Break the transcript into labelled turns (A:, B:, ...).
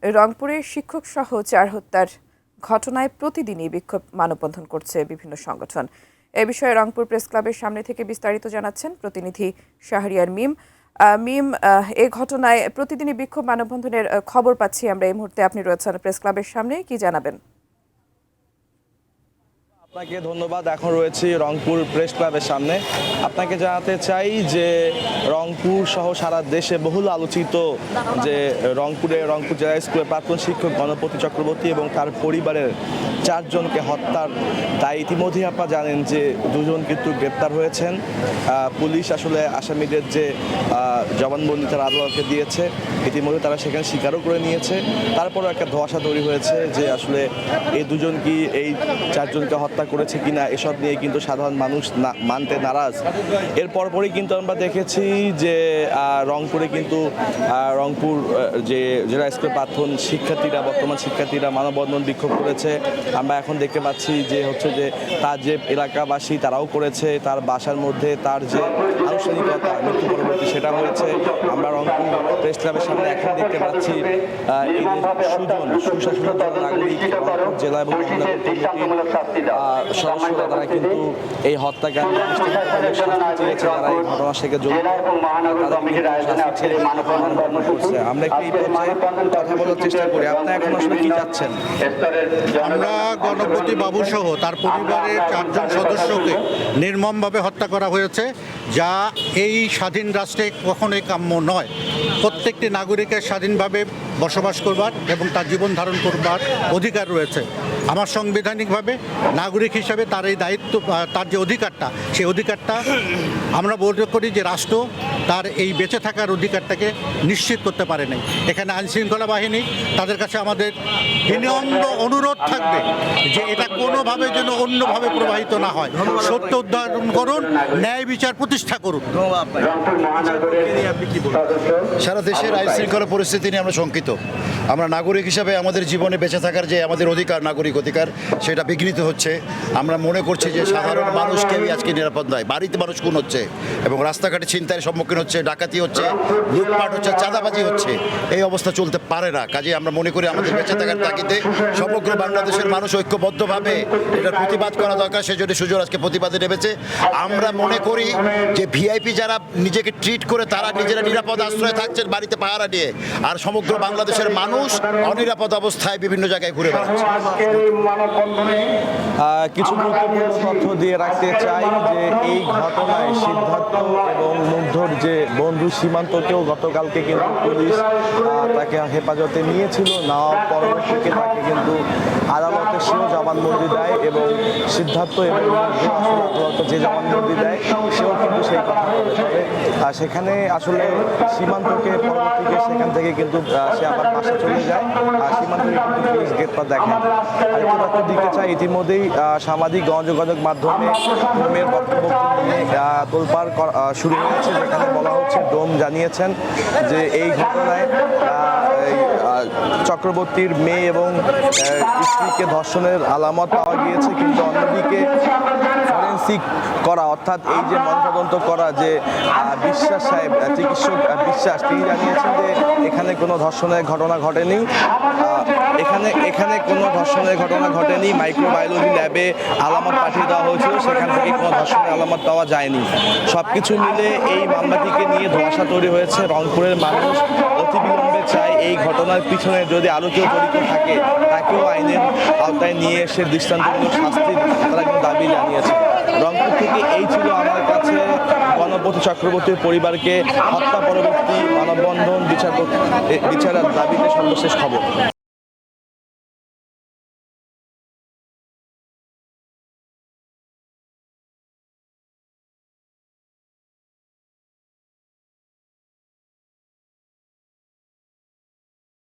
A: রংপুরে শিক্ষক সহ 4 হত্যার ঘটনায় প্রতিদিনই বিক্ষোভ মানববন্ধন করছে বিভিন্ন সংগঠন। এ বিষয়ে রংপুর প্রেস ক্লাবের সামনে থেকে বিস্তারিত জানাচ্ছেন প্রতিনিধি শাহরিয়ার মিম। এই ঘটনায় প্রতিদিনই বিক্ষোভ মানববন্ধনের খবর পাচ্ছি আমরা এই মুহূর্তে। আপনি রয়েছেন প্রেস ক্লাবের সামনে, কি জানাবেন?
B: আপনাকে ধন্যবাদ। এখন রয়েছি রংপুর প্রেস ক্লাবের সামনে। আপনাকে জানাতে চাই যে রংপুর সহ সারা দেশে বহুল আলোচিত যে রংপুর জেলা স্কুলের প্রাক্তন শিক্ষক গণপতি চক্রবর্তী এবং তার পরিবারের 4 জনকে হত্যার তাই ইতিমধ্যেই আপনারা জানেন যে 2 জন কিন্তু গ্রেপ্তার হয়েছেন। পুলিশ আসলে আসামিদের যে জবানবন্দি তারা আদালতকে দিয়েছে, ইতিমধ্যে তারা সেখানে স্বীকারও করে নিয়েছে। তারপরও একটা ধোঁয়াশা তৈরি হয়েছে যে আসলে এই 2 জন কি এই 4 জনকে হত্যা করেছে কিনা, এসব নিয়ে কিন্তু সাধারণ মানুষ মানতে নারাজ। এর পরপরই কিন্তু আমরা দেখেছি যে রংপুরে কিন্তু রংপুর যে জেলা স্কুলের প্রাক্তন শিক্ষার্থীরা বর্তমান শিক্ষার্থীরা মানববন্ধন বিক্ষোভ করেছে। আমরা এখন দেখতে পাচ্ছি যে যে তার যে এলাকাবাসী তারাও করেছে, তার বাসার মধ্যে তার যে আনুষ্ঠানিকতা মৃত্যু পরবর্তী সেটা হয়েছে। আমরা রংপুর প্রেস ক্লাবের সামনে এখন দেখতে পাচ্ছি এই সুশাসন নাগরিক রংপুর জেলা এবং সদস্যরা তারা কিন্তু এই হত্যাকাণ্ড শাস্তি চেয়েছে, তারা এই ঘটনার সাথে জড়িত, করছে। আমরা একটু এই পর্যায়ে কথা বলার চেষ্টা করি। আপনি এখন আসলে কি চাচ্ছেন?
C: আমরা গণপতি বাবু সহ তার পরিবারের 4 জন সদস্যকে নির্মমভাবে হত্যা করা হয়েছে, যা এই স্বাধীন রাষ্ট্রে কখনোই কাম্য নয়। প্রত্যেকটি নাগরিকের স্বাধীনভাবে বসবাস করবার এবং তার জীবন ধারণ করবার অধিকার রয়েছে। আমার সাংবিধানিকভাবে নাগরিক হিসাবে তার এই দায়িত্ব, তার যে অধিকারটা, সেই অধিকারটা আমরা মনে করি যে রাষ্ট্র তার এই বেঁচে থাকার অধিকারটাকে নিশ্চিত করতে পারে নাই। এখানে আইনশৃঙ্খলা বাহিনী, তাদের কাছে আমাদের বিনম্র অনুরোধ থাকবে যে এটা কোনোভাবে যেন অন্যভাবে প্রবাহিত না হয়। সত্য উদ্ধারণ করুন, ন্যায় বিচার প্রতিষ্ঠা করুন।
D: সারা দেশের আইনশৃঙ্খলা পরিস্থিতি নিয়ে আমরা শঙ্কিত। আমরা নাগরিক হিসাবে আমাদের জীবনে বেঁচে থাকার যে আমাদের অধিকার, নাগরিক অধিকার, সেটা বিঘ্নিত হচ্ছে। আমরা মনে করছি যে সাধারণ মানুষ কেউই আজকে নিরাপদ নয়। বাড়িতে মানুষ খুন হচ্ছে এবং রাস্তাঘাটে ছিনতাইয়ের সম্মুখীন হচ্ছে, ডাকাতি হচ্ছে, লুটপাট হচ্ছে, চাঁদাবাজি হচ্ছে। এই অবস্থা চলতে পারে না। কাজে আমরা মনে করি আমাদের বেঁচে থাকার তাগিদে সমগ্র বাংলাদেশের মানুষ ঐক্যবদ্ধভাবে এটার প্রতিবাদ করা দরকার। সেজন্য সুজন আজকে প্রতিবাদে নেমেছে। আমরা মনে করি যে ভিআইপি যারা নিজেকে ট্রিট করে তারা নিজেরা নিরাপদ আশ্রয় থাকছেন বাড়িতে পাহারা নিয়ে, আর সমগ্র বাংলাদেশের মানুষ অনিরাপদ অবস্থায় বিভিন্ন জায়গায় ঘুরে বেড়াচ্ছে।
B: কিছু গুরুত্বপূর্ণ তথ্য দিয়ে রাখতে চাই যে এই ঘটনায় সিদ্ধার্থ এবং মুগ্ধর যে বন্ধু সীমান্তকেও গতকালকে কিন্তু পুলিশ তাকে হেফাজতে নিয়েছিল। নেওয়ার পরবর্তীতে তাকে কিন্তু আদালতে সেও জবানবন্দি দেয় এবং সিদ্ধার্থ এবং মুগ্ধ আসলে আদালতে যে জবানবন্দি দেয় সেও কিন্তু সেই কথা বলে। তবে সেখানে আসলে সীমান্তকে পরবর্তীতে সেখান থেকে কিন্তু সে আবার বাসা চলে যায়। সীমান্তকে কিন্তু পুলিশ গ্রেপ্তার দেখেন। আরেকটি তথ্য দিতে চাই, ইতিমধ্যেই সামাজিক গণযোগাযোগ মাধ্যমে ডোমের বক্তব্য নিয়ে তোলপাড় শুরু হয়েছে, যেখানে বলা হচ্ছে ডোম জানিয়েছেন যে এই ঘটনায় চক্রবর্তীর মেয়ে এবং স্ত্রীকে ধর্ষণের আলামত পাওয়া গিয়েছে, কিন্তু অন্যদিকে ফরেন্সিক করা অর্থাৎ এই যে ময়নাতদন্ত করা যে বিশ্বাস সাহেব, চিকিৎসক বিশ্বাস, তিনি জানিয়েছেন যে এখানে কোনো ধর্ষণের ঘটনা ঘটেনি। এখানে কোনো ধর্ষণের ঘটনা ঘটেনি। মাইক্রোবায়োলজি ল্যাবে আলামত পাঠিয়ে দেওয়া হয়েছিল, সেখান থেকে কোনো ধর্ষণের আলামত পাওয়া যায়নি। সব কিছু মিলে এই মামলাটিকে নিয়ে ধোঁয়াশা তৈরি হয়েছে। রংপুরের মানুষ অতিবিলম্বে চায় এই ঘটনার পিছনে যদি আরও কেউ জড়িত থাকে তাকেও আইনের আওতায় নিয়ে এসে দৃষ্টান্তমূলক শাস্তির তারা কিন্তু দাবি জানিয়েছে। রংপুর থেকে এই ছিল আমার কাছে গণপতি চক্রবর্তীর পরিবারকে হত্যা পরবর্তী মানববন্ধন বিচারের দাবিতে সর্বশেষ খবর।